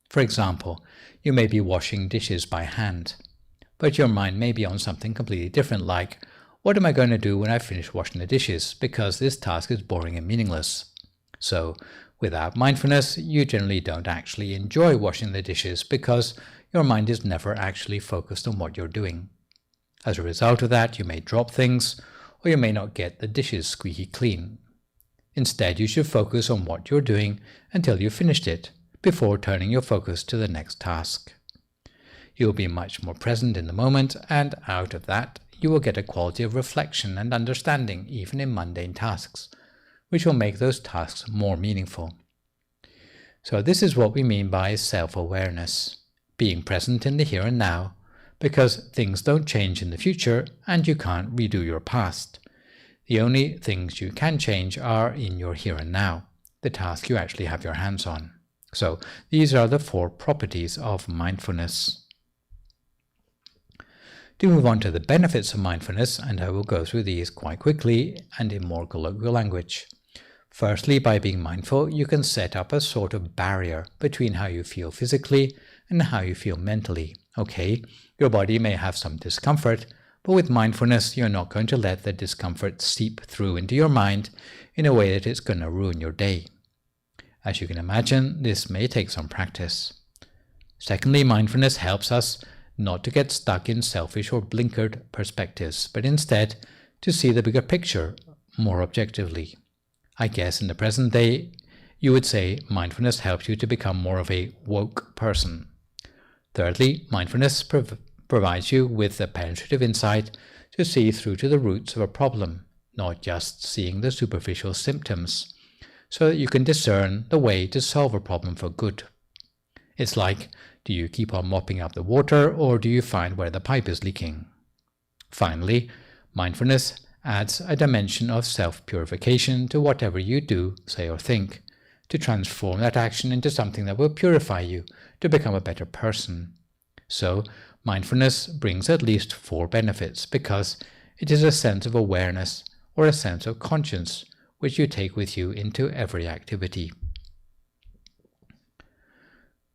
For example, you may be washing dishes by hand, but your mind may be on something completely different like, what am I going to do when I finish washing the dishes, because this task is boring and meaningless. So, without mindfulness, you generally don't actually enjoy washing the dishes because your mind is never actually focused on what you're doing. As a result of that, you may drop things, or you may not get the dishes squeaky clean. Instead, you should focus on what you're doing until you've finished it, before turning your focus to the next task. You'll be much more present in the moment, and out of that, you will get a quality of reflection and understanding even in mundane tasks, which will make those tasks more meaningful. So this is what we mean by self-awareness, being present in the here and now, because things don't change in the future and you can't redo your past. The only things you can change are in your here and now, the task you actually have your hands on. So these are the 4 properties of mindfulness. To move on to the benefits of mindfulness, and I will go through these quite quickly and in more colloquial language. Firstly, by being mindful, you can set up a sort of barrier between how you feel physically and how you feel mentally. Okay, your body may have some discomfort, but with mindfulness, you're not going to let the discomfort seep through into your mind in a way that it's going to ruin your day. As you can imagine, this may take some practice. Secondly, mindfulness helps us not to get stuck in selfish or blinkered perspectives, but instead to see the bigger picture more objectively. I guess in the present day, you would say mindfulness helps you to become more of a woke person. Thirdly, mindfulness provides you with the penetrative insight to see through to the roots of a problem, not just seeing the superficial symptoms, so that you can discern the way to solve a problem for good. It's like, do you keep on mopping up the water, or do you find where the pipe is leaking? Finally, mindfulness adds a dimension of self-purification to whatever you do, say or think, to transform that action into something that will purify you to become a better person. So, mindfulness brings at least 4 benefits because it is a sense of awareness or a sense of conscience which you take with you into every activity.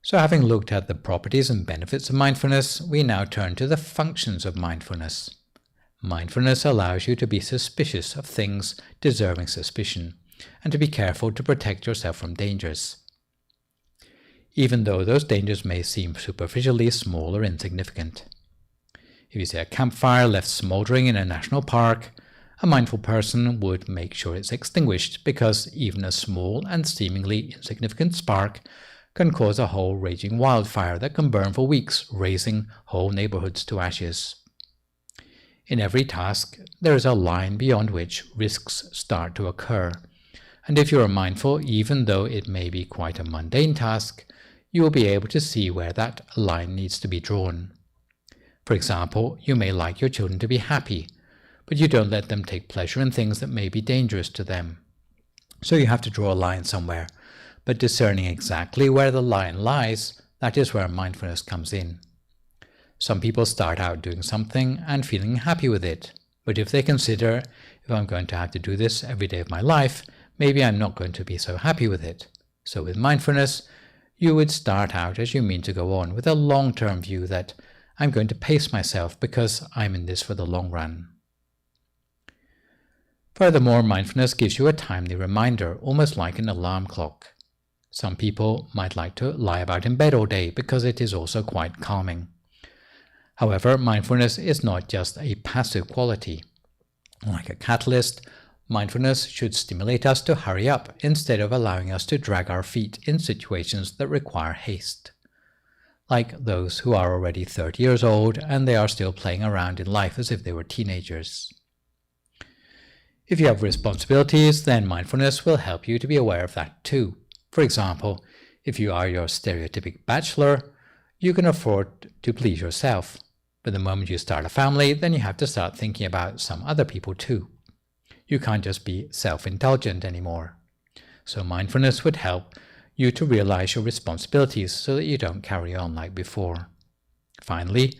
So having looked at the properties and benefits of mindfulness, we now turn to the functions of mindfulness. Mindfulness allows you to be suspicious of things deserving suspicion, and to be careful to protect yourself from dangers, even though those dangers may seem superficially small or insignificant. If you see a campfire left smoldering in a national park, a mindful person would make sure it's extinguished, because even a small and seemingly insignificant spark can cause a whole raging wildfire that can burn for weeks, razing whole neighborhoods to ashes. In every task, there is a line beyond which risks start to occur, and if you are mindful, even though it may be quite a mundane task, you will be able to see where that line needs to be drawn. For example, you may like your children to be happy, but you don't let them take pleasure in things that may be dangerous to them. So you have to draw a line somewhere, but discerning exactly where the line lies, that is where mindfulness comes in. Some people start out doing something and feeling happy with it, but if they consider, if I'm going to have to do this every day of my life, maybe I'm not going to be so happy with it. So with mindfulness, you would start out as you mean to go on, with a long-term view that I'm going to pace myself because I'm in this for the long run. Furthermore, mindfulness gives you a timely reminder, almost like an alarm clock. Some people might like to lie about in bed all day because it is also quite calming. However, mindfulness is not just a passive quality. Like a catalyst, mindfulness should stimulate us to hurry up instead of allowing us to drag our feet in situations that require haste. Like those who are already 30 years old and they are still playing around in life as if they were teenagers. If you have responsibilities, then mindfulness will help you to be aware of that too. For example, if you are your stereotypic bachelor, you can afford to please yourself. But the moment you start a family, then you have to start thinking about some other people too. You can't just be self-indulgent anymore. So mindfulness would help you to realize your responsibilities so that you don't carry on like before. Finally,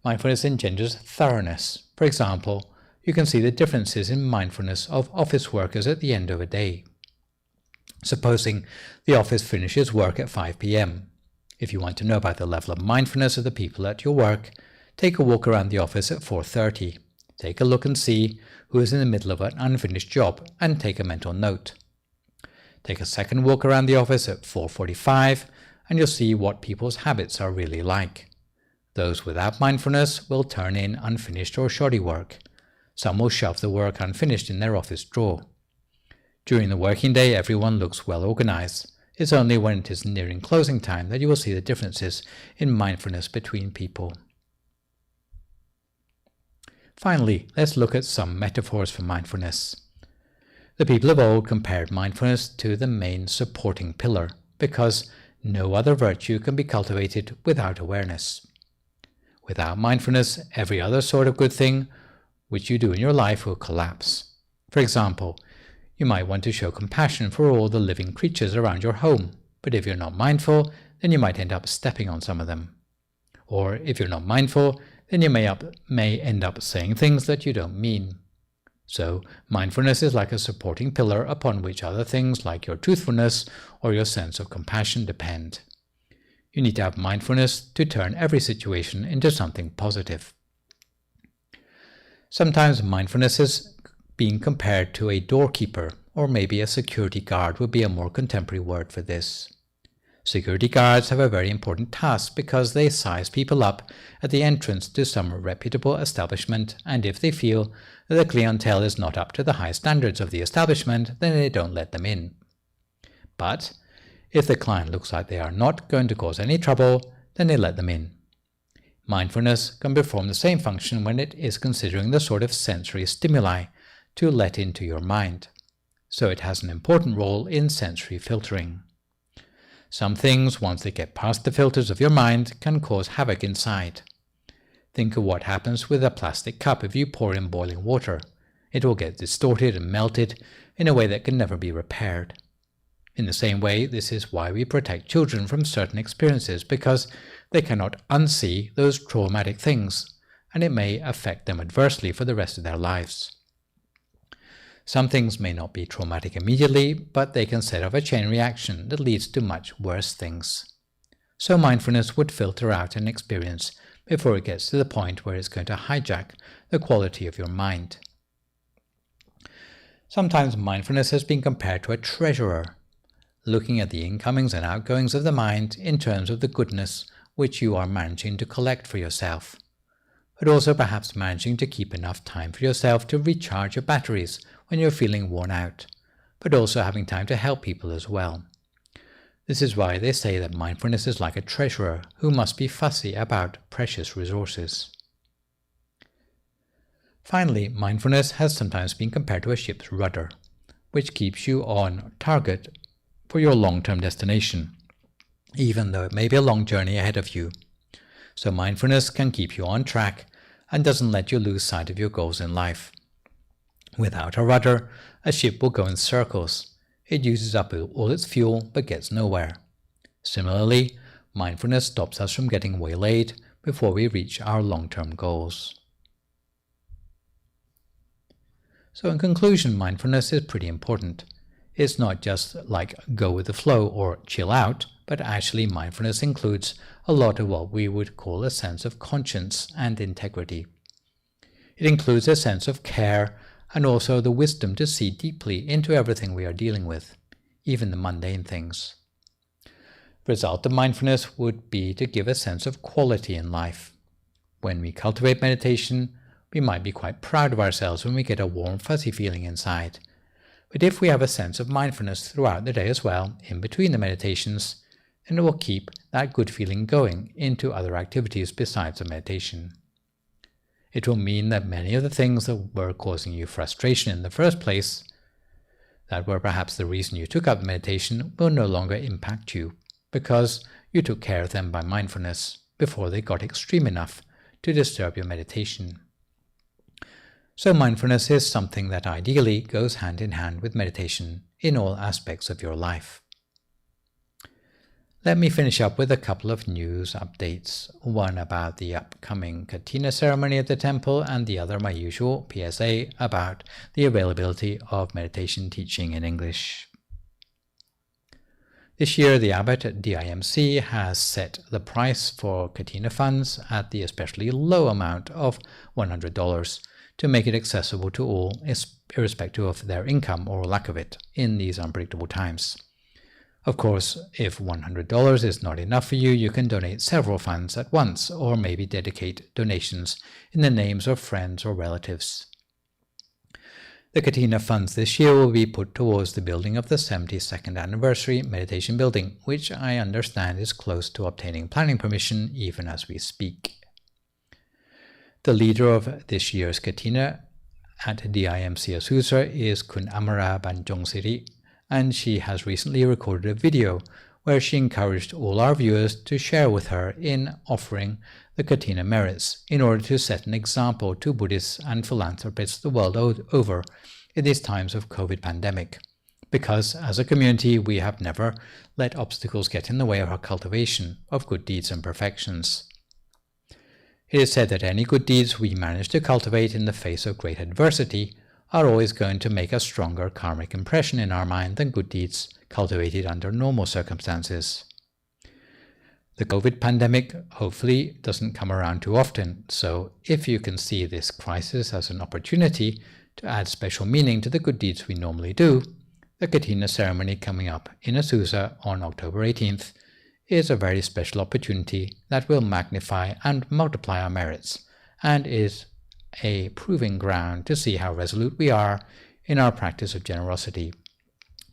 mindfulness engenders thoroughness. For example, you can see the differences in mindfulness of office workers at the end of a day. Supposing the office finishes work at 5 p.m. If you want to know about the level of mindfulness of the people at your work, take a walk around the office at 4:30. Take a look and see who is in the middle of an unfinished job and take a mental note. Take a second walk around the office at 4:45 and you'll see what people's habits are really like. Those without mindfulness will turn in unfinished or shoddy work. Some will shove the work unfinished in their office drawer. During the working day, everyone looks well organized. It's only when it is nearing closing time that you will see the differences in mindfulness between people. Finally, let's look at some metaphors for mindfulness. The people of old compared mindfulness to the main supporting pillar, because no other virtue can be cultivated without awareness. Without mindfulness, every other sort of good thing which you do in your life will collapse. For example, you might want to show compassion for all the living creatures around your home, but if you're not mindful, then you might end up stepping on some of them. Or if you're not mindful, then you may end up saying things that you don't mean. So, mindfulness is like a supporting pillar upon which other things like your truthfulness or your sense of compassion depend. You need to have mindfulness to turn every situation into something positive. Sometimes mindfulness is being compared to a doorkeeper, or maybe a security guard would be a more contemporary word for this. Security guards have a very important task because they size people up at the entrance to some reputable establishment, and if they feel that the clientele is not up to the high standards of the establishment, then they don't let them in. But if the client looks like they are not going to cause any trouble, then they let them in. Mindfulness can perform the same function when it is considering the sort of sensory stimuli to let into your mind. So it has an important role in sensory filtering. Some things, once they get past the filters of your mind, can cause havoc inside. Think of what happens with a plastic cup if you pour in boiling water. It will get distorted and melted in a way that can never be repaired. In the same way, this is why we protect children from certain experiences, because they cannot unsee those traumatic things, and it may affect them adversely for the rest of their lives. Some things may not be traumatic immediately, but they can set off a chain reaction that leads to much worse things. So mindfulness would filter out an experience before it gets to the point where it's going to hijack the quality of your mind. Sometimes mindfulness has been compared to a treasurer, looking at the incomings and outgoings of the mind in terms of the goodness which you are managing to collect for yourself, but also perhaps managing to keep enough time for yourself to recharge your batteries when you're feeling worn out, but also having time to help people as well. This is why they say that mindfulness is like a treasurer who must be fussy about precious resources. Finally, mindfulness has sometimes been compared to a ship's rudder, which keeps you on target for your long-term destination, even though it may be a long journey ahead of you. So mindfulness can keep you on track and doesn't let you lose sight of your goals in life. Without a rudder, a ship will go in circles. It uses up all its fuel but gets nowhere. Similarly, mindfulness stops us from getting waylaid before we reach our long-term goals. So in conclusion, mindfulness is pretty important. It's not just like go with the flow or chill out, but actually mindfulness includes a lot of what we would call a sense of conscience and integrity. It includes a sense of care and also the wisdom to see deeply into everything we are dealing with, even the mundane things. The result of mindfulness would be to give a sense of quality in life. When we cultivate meditation, we might be quite proud of ourselves when we get a warm, fuzzy feeling inside. But if we have a sense of mindfulness throughout the day as well, in between the meditations, then it will keep that good feeling going into other activities besides the meditation. It will mean that many of the things that were causing you frustration in the first place, that were perhaps the reason you took up meditation, will no longer impact you, because you took care of them by mindfulness before they got extreme enough to disturb your meditation. So mindfulness is something that ideally goes hand in hand with meditation in all aspects of your life. Let me finish up with a couple of news updates, one about the upcoming Katina ceremony at the temple and the other my usual PSA about the availability of meditation teaching in English. This year the abbot at DIMC has set the price for Katina funds at the especially low amount of $100 to make it accessible to all, irrespective of their income or lack of it, in these unpredictable times. Of course, if $100 is not enough for you, you can donate several funds at once, or maybe dedicate donations in the names of friends or relatives. The Katina funds this year will be put towards the building of the 72nd anniversary meditation building, which I understand is close to obtaining planning permission even as we speak. The leader of this year's Katina at DIMC Azusa is Kun Amara Banjongsiri, and she has recently recorded a video where she encouraged all our viewers to share with her in offering the Katina merits in order to set an example to Buddhists and philanthropists the world over in these times of COVID pandemic. Because as a community we have never let obstacles get in the way of our cultivation of good deeds and perfections. It is said that any good deeds we manage to cultivate in the face of great adversity are always going to make a stronger karmic impression in our mind than good deeds cultivated under normal circumstances. The COVID pandemic hopefully doesn't come around too often, so if you can see this crisis as an opportunity to add special meaning to the good deeds we normally do, the Katina ceremony coming up in Azusa on October 18th is a very special opportunity that will magnify and multiply our merits, and is a proving ground to see how resolute we are in our practice of generosity.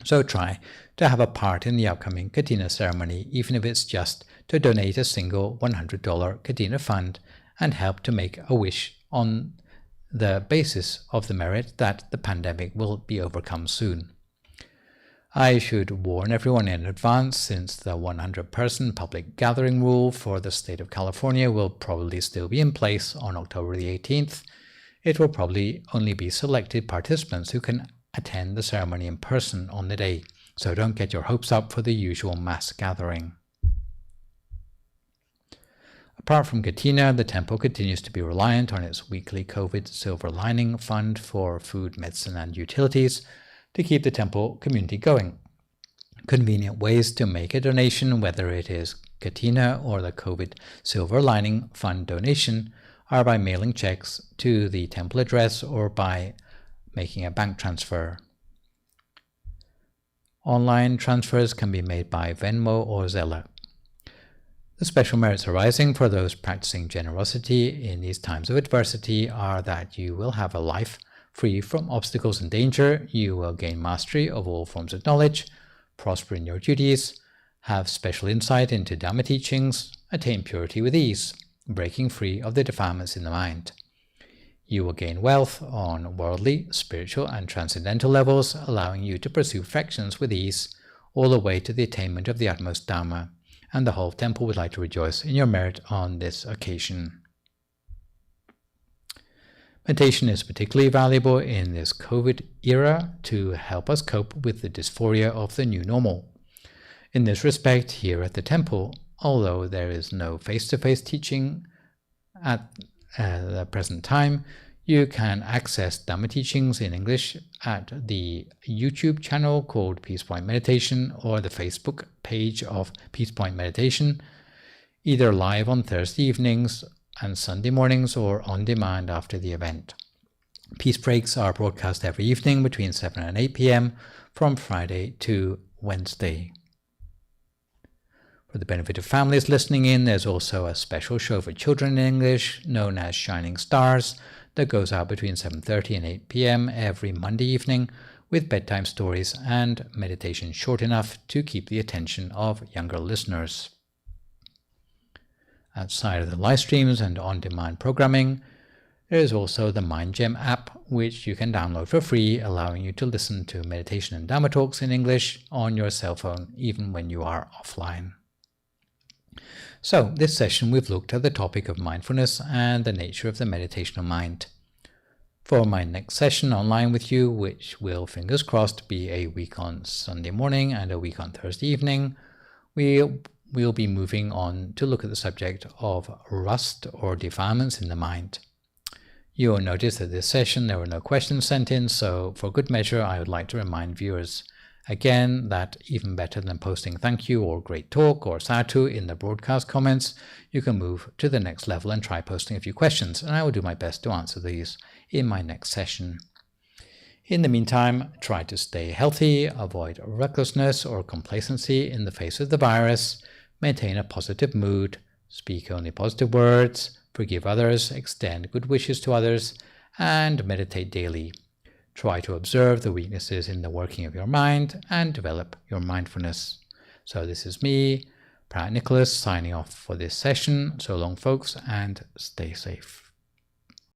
So try to have a part in the upcoming Katina ceremony, even if it's just to donate a single $100 Katina fund and help to make a wish on the basis of the merit that the pandemic will be overcome soon. I should warn everyone in advance, since the 100-person public gathering rule for the state of California will probably still be in place on October the 18th. It will probably only be selected participants who can attend the ceremony in person on the day, so don't get your hopes up for the usual mass gathering. Apart from Katina, the temple continues to be reliant on its weekly COVID Silver Lining Fund for food, medicine, and utilities to keep the temple community going. Convenient ways to make a donation, whether it is Katina or the COVID Silver Lining Fund donation, are by mailing checks to the temple address or by making a bank transfer. Online transfers can be made by Venmo or Zelle. The special merits arising for those practicing generosity in these times of adversity are that you will have a life free from obstacles and danger, you will gain mastery of all forms of knowledge, prosper in your duties, have special insight into Dhamma teachings, attain purity with ease, breaking free of the defilements in the mind. You will gain wealth on worldly, spiritual, and transcendental levels, allowing you to pursue perfections with ease, all the way to the attainment of the utmost Dhamma, and the whole temple would like to rejoice in your merit on this occasion. Meditation is particularly valuable in this COVID era to help us cope with the dysphoria of the new normal. In this respect, here at the temple, although there is no face-to-face teaching at the present time, You can access Dhamma teachings in English at the YouTube channel called Peace Point Meditation or the Facebook page of Peace Point Meditation, either live on Thursday evenings and Sunday mornings or on demand after the event. Peace breaks are broadcast every evening between 7 and 8 p.m. from Friday to Wednesday. For the benefit of families listening in, there's also a special show for children in English known as Shining Stars that goes out between 7:30 and 8 p.m. every Monday evening with bedtime stories and meditation short enough to keep the attention of younger listeners. Outside of the live streams and on-demand programming, there is also the MindGem app, which you can download for free, allowing you to listen to meditation and Dhamma talks in English on your cell phone, even when you are offline. So, this session we've looked at the topic of mindfulness and the nature of the meditational mind. For my next session online with you, which will, fingers crossed, be a week on Sunday morning and a week on Thursday evening, we'll be moving on to look at the subject of rust or defilements in the mind. You'll notice that this session there were no questions sent in, so for good measure I would like to remind viewers again that even better than posting thank you or great talk or sadhu in the broadcast comments, you can move to the next level and try posting a few questions, and I will do my best to answer these in my next session. In the meantime, try to stay healthy, avoid recklessness or complacency in the face of the virus, maintain a positive mood, speak only positive words, forgive others, extend good wishes to others, and meditate daily. Try to observe the weaknesses in the working of your mind and develop your mindfulness. So this is me, Phra Nicholas, signing off for this session. So long, folks, and stay safe.